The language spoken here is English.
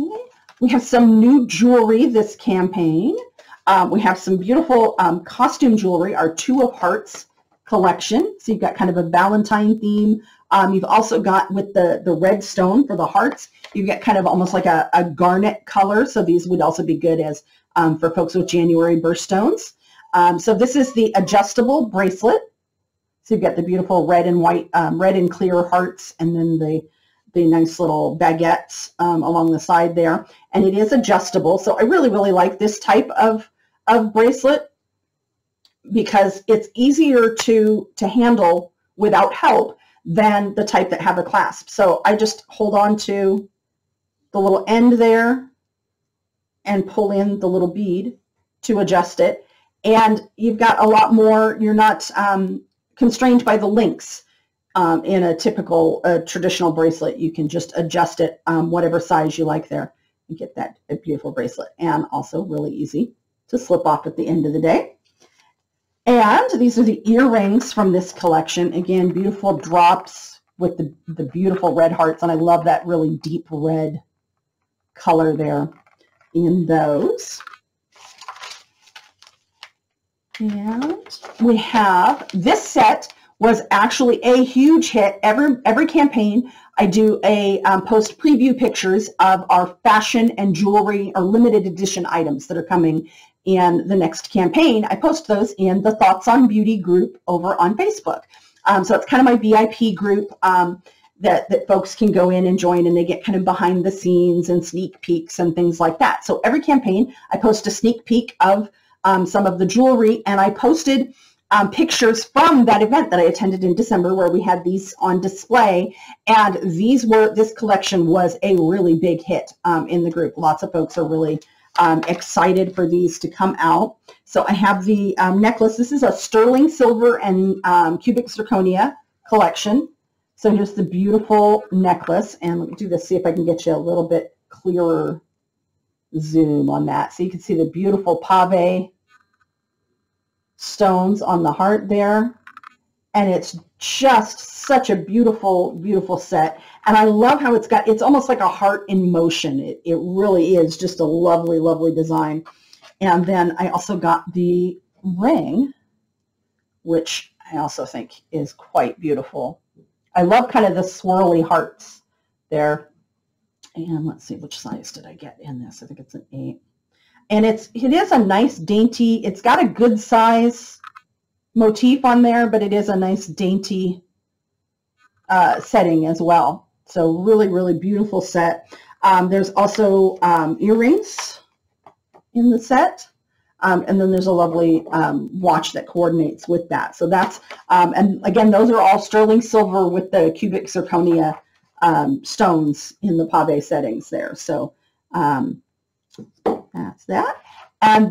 Okay. We have some new jewelry this campaign. We have some beautiful costume jewelry, our Two of Hearts collection. So you've got kind of a Valentine theme. You've also got with the red stone for the hearts, you've got kind of almost like a garnet color. So these would also be good as for folks with January birthstones. So this is the adjustable bracelet. So you've got the beautiful red and white, red and clear hearts, and then the nice little baguettes along the side there. And it is adjustable. So I really, really like this type of bracelet because it's easier to handle without help than the type that have a clasp. So I just hold on to the little end there and pull in the little bead to adjust it. And you've got a lot more, you're not constrained by the links. In a typical traditional bracelet, you can just adjust it whatever size you like there and get that beautiful bracelet, and also really easy to slip off at the end of the day. And these are the earrings from this collection. Again, beautiful drops with the beautiful red hearts, and I love that really deep red color there in those. And we have this set was actually a huge hit. Every campaign, I do a post preview pictures of our fashion and jewelry or limited edition items that are coming in the next campaign. I post those in the Thoughts on Beauty group over on Facebook. So it's kind of my VIP group that folks can go in and join, and they get kind of behind the scenes and sneak peeks and things like that. So every campaign, I post a sneak peek of some of the jewelry, and I posted pictures from that event that I attended in December where we had these on display, and this collection was a really big hit in the group. Lots of folks are really excited for these to come out. So I have the necklace. This is a sterling silver and cubic zirconia collection. So here's the beautiful necklace, and let me do this, see if I can get you a little bit clearer zoom on that. So you can see the beautiful pave stones on the heart there, and it's just such a beautiful, beautiful set. And I love how it's almost like a heart in motion. It really is just a lovely, lovely design. And then I also got the ring, which I also think is quite beautiful. I love kind of the swirly hearts there. And let's see, which size did I get in this? I think it's an 8. And it is a nice dainty, it's got a good size motif on there, but it is a nice dainty setting as well. So really, really beautiful set. There's also earrings in the set. And then there's a lovely watch that coordinates with that. So that's, and again, those are all sterling silver with the cubic zirconia stones in the pave settings there. So that's that. And